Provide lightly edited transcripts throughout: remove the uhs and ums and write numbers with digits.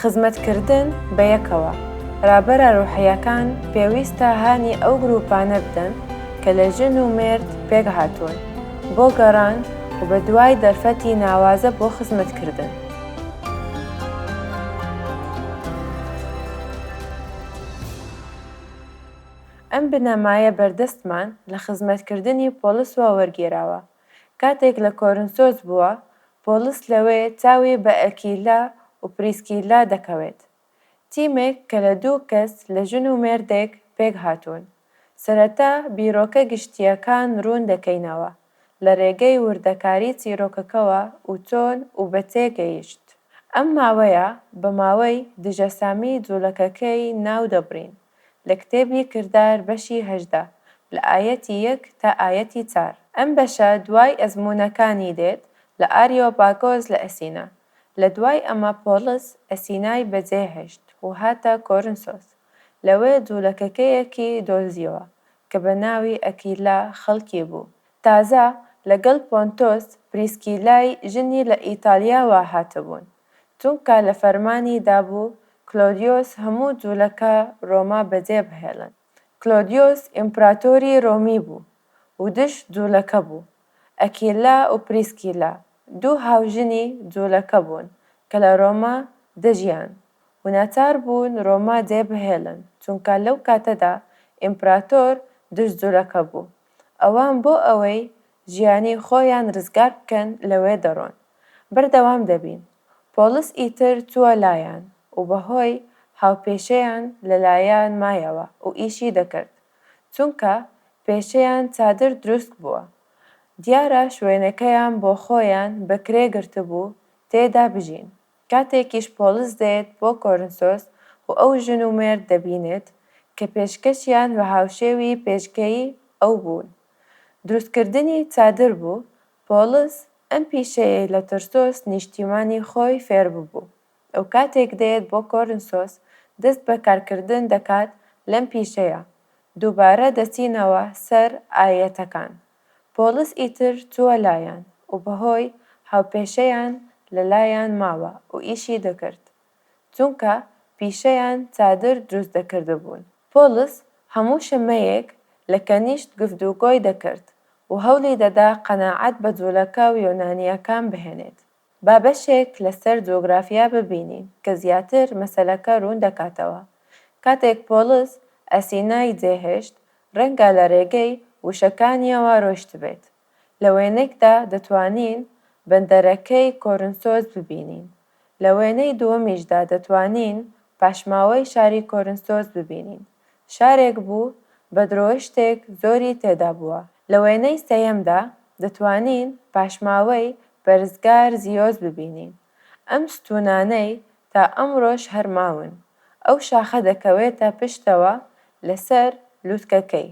خزمەتکردن بە یەکەوە ڕابەرە ڕوحیەکان پێویستە هانی ئەو گروپانە بدەن کە لە ژن و مێرد پێک هاتوون بۆ گەڕان و بە دوای دەرفەتی ناوازە بۆ خزمەتکردن. ئەم بنەمایە بەردەستمان لە خزمەتکردنی پۆلیسەوە وەرگێراوە. کاتێک لە کۆرنسۆس بووە، پۆلیس لەوێ چاوی بە ئەکیلا و پریسکیلا دەکەوێت، تیمێک کە لە 2 کەس لە ژن و مێردێک پێک هاتوون. سەرەتا بیرۆکە گشتیەکان ڕوون دەکەینەوە لە ڕێگەی وردەکاری چیرۆکەکەوە و چۆن و بەچێ گەیشت. ئەم ماوەیە بە ماوەی دژەسامی جوولەکەکەی ناو دەبڕین لە کتێبی کردار بەشی 18 لە ئایەتی 1 تا ئایەتی 4. ئەم بەشە دوای ئەزموونەکانی دێت لە ئاریۆپاگۆس لە ئەسینە. لە دوای ئەمە پۆلیس ئەسینای بەجێهێشت و هاتە کۆرنسۆس. لەوێ جوولەکەکەیەکی دۆزیەوە کە بە ناوی ئەکیلا خەڵکی بوو. تازە لەگەڵ پۆنتۆس پریسکیلای ژنی لە ئیتالیاوە هاتەبوون، چونکە لە فەرمانی دابوو کلۆدیۆس هەموو جوولەکە ڕۆما بەجێ بهێڵن. کلۆدیۆس ئیمپراتۆری ڕۆمی بوو و دژ جوولەکە بوو. ئەکیلا و پریسکیلا 2 هاوژنی جوولەکە بوون کە لە ڕۆما دەژیان و ناچار بوون ڕۆما جێبهێڵن چونکە لەو کاتەدا ئیمپراتۆر دژ جوولەکە بوو. ئەوان بۆ ئەوەی ژیانی خۆیان ڕزگار بکەن لەوێ دەڕۆن. بەردەوام دەبین. پۆلیس ئیتر چووە لایەن و بەهۆی هاوپێشەیان لەلایەن مایەوە و ئیشی دەکرد، چونکە پێشەیان چادر دروست بووە. دیارە شوێنەکەیان بۆ خۆیان بەکرێ گرتبوو تێدا بژین. کاتێکیش پۆلیس دێت بۆ کۆرنسۆس و ئەو ژن و مێرد دەبینێت کە پێشکەشیان بە هاوشێوی پێشکەیی ئەو بوون. دروستکردنی چادر بوو. پۆلیس ئەم پیشەیەی لە ترسۆس نیشتیمانی خۆی فێر ببوو. ئەو کاتێک دێت بۆ کۆرنسۆس دەست بە کارکردن دەکات لەم پیشەیە. دووبارە دەچینەوە سەر ئایەتەکان. پۆلیس ئیتر چووە لایەن و بەهۆی هاوپێشەیان لەلایەن ماوە و ئیشی دەکرد، چونکە پیشەیان چادر دروست دەکردبوون. پۆلیس هەموو شەمەیەک لە کەنیشت گفتوگۆی دەکرد و هەوڵی دەدا قەناعەت بە جوولەکە و یۆنانیەکان بهێنێت. با بەشێک لەسەر جۆگرافیا ببینین کە زیاتر مەسەلەکە ڕوون دەکاتەوە. کاتێک پۆلیس ئەسینای جێهێشت، ڕەنگە لە ڕێگەی وشەکانیەوە ڕۆیشت بێت. لە وێنەیەکدا دەتوانین بەندەرەکەی کۆرنسۆس ببینین. لە وێنەی دووەمیشدا دەتوانین پاشماوەی شاری کۆرنسۆس ببینین. شارێک بوو بە درۆشتێک زۆری تێدا بووە. لە وێنەی سەیەمدا دەتوانین پاشماوەی پەرستگار زیۆس ببینین. ئەم ستوونانەی تا ئەمڕۆش هەرماون. ئەو شاخە دەکەوێتە پشتەوە لەسەر لووتکەکەی.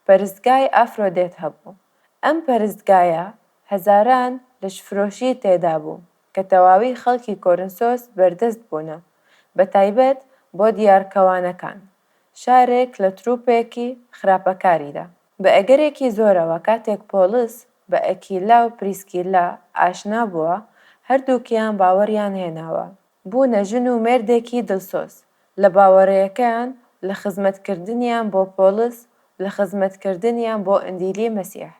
پەرستگای ئافرۆدێت هەبوو. ئەم پەرستگایە هەزاران لەشفرۆشی تێدا بوو کە تەواوی خەڵکی کۆرنسۆس بەردەست بوونە، بەتایبەت بۆ دیارکەوانەکان. شارێک لە تروپێکی خراپەکاریدا. بە ئەگەرێکی زۆرەوە کاتێک پۆلیس بە ئەکیلا و پریسکیلا ئاشنا بووە، هەردووکیان باوەڕیان هێناوە. بوونە ژن و مێردێکی دڵسۆز لە باوەڕێیەکەیان لە خزمەتکردنیان بۆ پۆلیس لە خزمەتکردنیان بۆ ئەنجیلی مەسیح.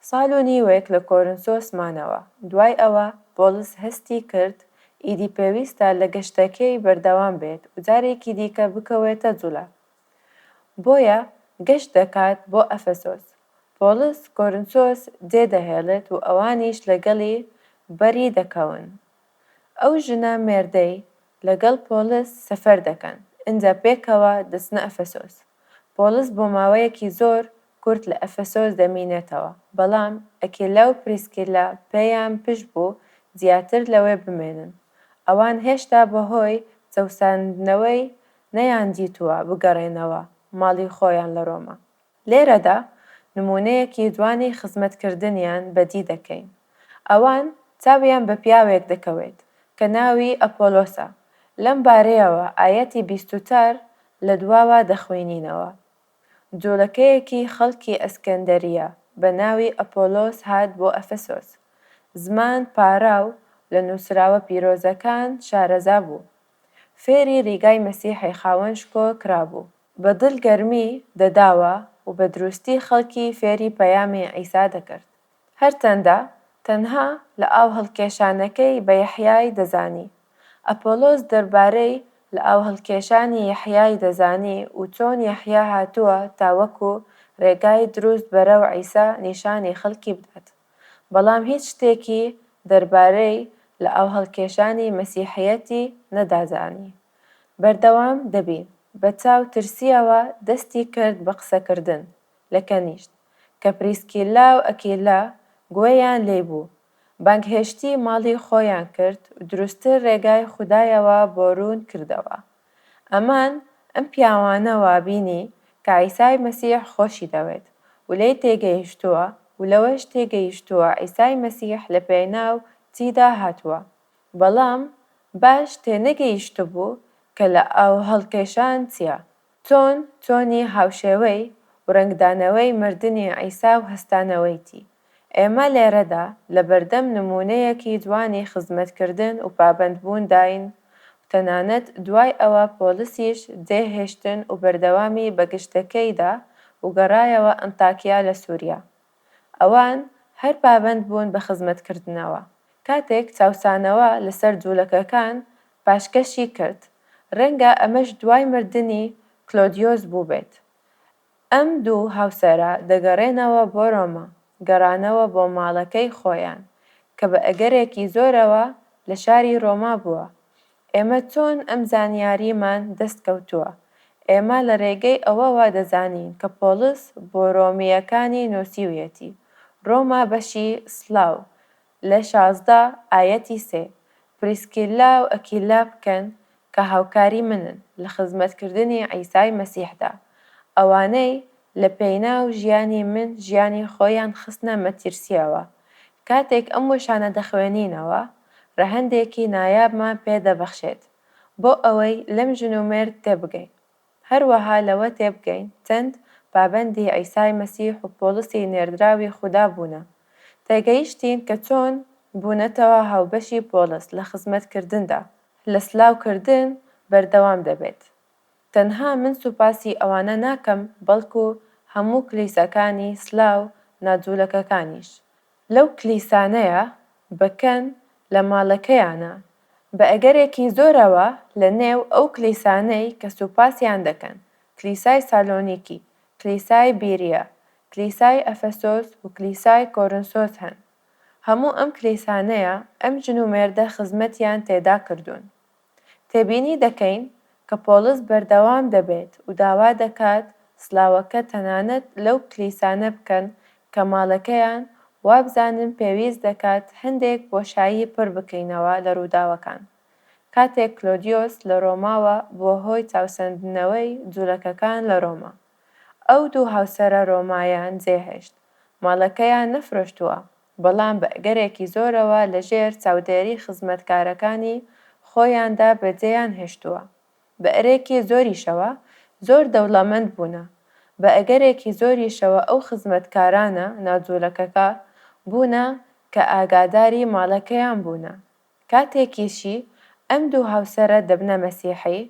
ساڵ و نیوێک لە کۆرنسۆس مانەوە. دوای ئەوە پۆلیس هەستی کرد ئیدی پێویستە لە گەشتەکەی بەردەوام بێت و جارێکی دیکە بکەوێتە جوولە. بۆیە گەشت دەکات بۆ ئەفەسۆس. پۆلیس کۆرنسۆس جێدەهێڵێت و ئەوانیش لەگەڵی بەری دەکەون. ئەو ژنە مێردەی لەگەڵ پۆلیس سەفەر دەکەن. ئینجا پێکەوە دەچنە ئەفەسۆس. پۆلیس بۆ ماوەیەکی زۆر کورت لە ئەفەسۆس دەمینێتەوە، بەڵام ئەکیلا و پریسکیلا پێیان پشت بوو زیاتر لەوێ بمێنن. ئەوان هێشتا بەهۆی چەوساندنەوەی نەیاندیتووە بگەڕێنەوە ماڵی خۆیان لە ڕۆما. لێرەدا نمونەیەکی جوانی خزمەتکردنیان بەدی دەکەین. ئەوان چاویان بە پیاوێک دەکەوێت کە ناوی ئەپۆلۆسە. لەم بارەیەوە ئایەتی 24 لە دواوە دەخوێنینەوە. جوولەکەیەکی خەڵکی ئەسکەندەریە بە ناوی ئەپۆلۆس هات بۆ ئەفەسۆس. زمان پاراو لە نووسراوە پیرۆزەکان شارەزا بوو. فێری ریگای مەسیحی خاوەن شکۆ کرابوو، بە دڵگەرمی دەداوە و بە دروستی خەڵکی فێری پەیامی عیسا دەکرد. هەرچەندە تەنها لە ئاو هەڵکێشانەکەی بە یەحیای دەزانی. ئەپۆلۆس دەربارەی لە ئاو هەڵکێشانی یەحیای دەزانی و چۆن یەحیا هاتووە تا وەکو ڕێگای دروست بەرەو عیسا نیشانی خەڵکی بدات. بەڵام هیچ شتێکی دەربارەی لە ئاو هەڵکێشانی مەسیحیەتی نەدازانی. بەردەوام دەبین بە چاو ترسیەوە دەستی کرد بە قسەکردن لە کەنیشت کە پریسکیلا و ئەکیلا گوێیان لێبوو. بانگهێشتی ماڵی خۆیان کرد و دروستتر ڕێگای خودایەوە بۆ ڕوون کردەوە. ئەمان ئەم پیاوانە وابینی کە عیسای مەسیح خۆشی دەوێت و لێی تێگەیشتووە و لەوەش تێگەیشتووە عیسای مەسیح لە پێناو چیدا هاتووە. بەڵام باش تێنەگەیشتبوو کە لە ئاو هەڵکێشان چییە؟ چۆنی هاوشێوەی و ڕنگدانەوەی مردنی عیسا و هەستانەوەیتی. ئێمە لێرەدا لە بەردەم نمونەیەکی جوانی خزمەتکردن و پابەندبوون داین و تەنانەت دوای ئەوە پۆلسیش جێهێشتن و بەردەوامی بە گشتەکەیدا و گەڕایەوە ئەنتاکیا لە سووریا. ئەوان هەر پابەند بوون بە خزمەتکردنەوە. کاتێک چاوسانەوە لەسەر جوولەکەکان پاشکەشی کرد، ڕەنگە ئەمەش دوای مردنی کلۆدیۆس بوو بێت. ئەم دوو هاوسەرە دەگەڕێنەوە بۆ ڕۆما، گەڕانەوە بۆ ماڵەکەی خۆیان کە بە ئەگەرێکی زۆرەوە لە شاری ڕۆما بووە. ئێمە چۆن ئەم زانیاریمان دەست کەوتووە؟ ئێمە لە ڕێگەی ئەوەوە دەزانین کە پۆلس بۆ ڕۆمیەکانی نووسیویەتی. ڕۆما بەشی سلااو لە 16 ئایەتی 3 پریسکیلا و ئەکیلا بکەن کە هاوکاری منن لە خزمەتکردنی عیسای مەسیحدا. ئەوانەی لە پێیناو ژیانی من ژیانی خۆیان خستنە مەترسیەوە. کاتێک ئەم وشانە دەخوێنینەوە، ڕەهەندێکی نایابمان پێدەبەخشێت بۆ ئەوەی لەم ژنومێرد تێبگەین. هەروەها لەوە تێبگەین چەند پابەندی عیسای مەسیح و پۆلسی نێردراوی خودا بوونە. تێگەیشتین کە چۆن بوونەتەوە هاوبەشی پۆلس لە خزمەتکردندا لە سلااوکردن بەردەوام دەبێت. تەنها من سوپاسی ئەوانە ناکەم بەڵکو هەموو کلیسەکانی سلااو ناجوولەکەکانیش. لەو کلیسانەیە بکەن لە ماڵەکەیانە بە ئەگەرێکی زۆرەوە لە نێو ئەو کلیسانەی کە سوپاسیان دەکەن. کلیسای سالۆنیکی، کلیسای بیریە، کلیسای ئەفەسۆس و کلیسای کۆرنسۆس هەن. هەموو ئەم کلیسانەیە ئەم ژنومێردە خزمەتیان تێدا کردوون. تێبینی دەکەین کە پۆلس بەردەوام دەبێت و داوا دەکات سلااوەکە تەنانەت لەو کلیسانە بکەن کە ماڵەکەیان وابزانن پێویست دەکات هەندێک بۆشایی پڕ بکەینەوە لە ڕووداوەکان. کاتێک کلۆدیۆس لە ڕۆماوە بۆ هۆی چاوسەندنەوەی جوولەکەکان لە ڕۆما. ئەو دوو هاوسەرە ڕۆمایان جێهێشت. ماڵەکەیان نەفرۆشتووە، بەڵام بە ئەگەرێکی زۆرەوە لەژێر چاودێری خزمەتکارەکانی خۆیاندا بەجێیان هێشتووە. بە ئەرێکی زۆریشەوە زۆر دەوڵەمەند بوونە. بە ئەگەرێکی زۆریشەوە ئەو خزمەتکارانە ناجوولەکەکە بوونە کە ئاگاداری ماڵەکەیان بوونە. کاتێکیشی ئەم دوو هاوسەرە دەبنە مەسیحی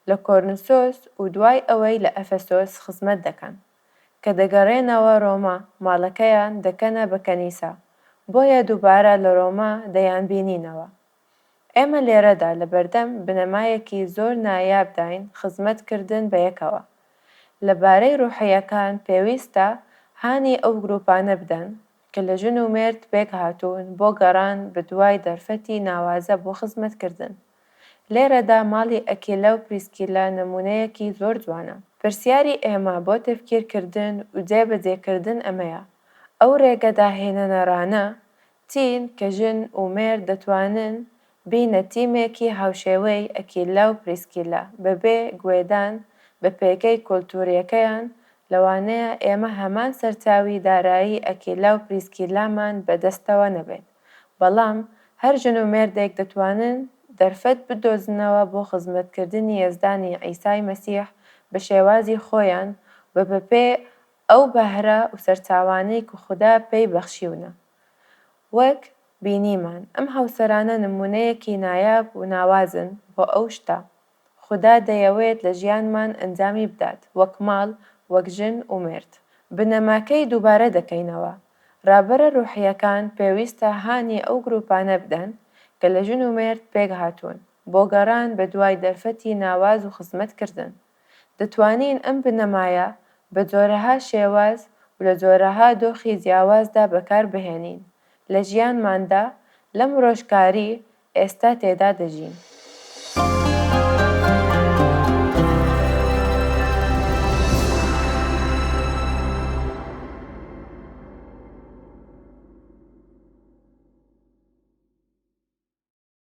لە کۆرنسۆس و دوای ئەوەی لە ئەفەسۆس خزمەت دەکەن کە دەگەڕێنەوە ڕۆما ماڵەکەیان دەکەنە بە کەنیسا. بۆیە دووبارە لە ڕۆما دەیان بینینەوە. ئێمە لێرەدا لە بەردەم بنەمایەکی زۆر نایابداین خزمەتکردن بە یەکەوە. لەبارەی ڕوحیەکان پێویستە هانی ئەو گروپانە بدەن کە لە ژن و مێرد پێک هاتوون بۆ گەڕان بە دوای دەرفەتی ناوازە بۆ خزمەتکردن. لێرەدا ماڵی ئەکیلا و پریسکیلا نمونەیەکی زۆر جوانە. پرسیاری ئێمە بۆ تەفکیرکردن و جێبەجێکردن ئەمەیە. ئەو ڕێگە داهێنەرانە چین کە ژن و مێرد دەتوانن بینە تیمێکی هاوشێوەی ئەکیلا و پریسکیلا بەبێ گوێدان بە پێگەی کۆلتوریەکەیان. لەوانەیە ئێمە هەمان سەرچاوی دارایی ئەکیلا و پریسکیلامان بەدەستەوە نەبێت، بەڵام هەر ژن و مێردێک دەتوانن دەرفەت بدۆزنەوە بۆ خزمەتکردنی یەزدانی عیسای مەسیح بە شێوازی خۆیان و بەپێ ئەو بەهرە و سەرچاوانەی کە خودا پێی بەخشیونە. وەک بینیمان ئەم هاوسەرانە نمونەیەکی نایاب و ناوازن بۆ ئەو شتە. خوددا دەیەوێت لە ژیانمان ئەنجامی بدات وەک ماڵ، وەک ژن و مێرد. بنەماکەی دووبارە دەکەینەوە. ڕابەرە ڕوحیەکان پێویستە هانی ئەو گروپانە بدەن کە لە ژن و مێرد پێک هاتوون بۆ گەڕان بە دوای دەرفەتی ناواز و خزمەتکردن. دەتوانین ئەم بنەمایە بە جۆرەها شێواز و لە جۆرەها دۆخی جیاوازدا بەکاربهێنین لە ژیانماندا لەم ڕۆژکاری ئێستا تێدا دەژین.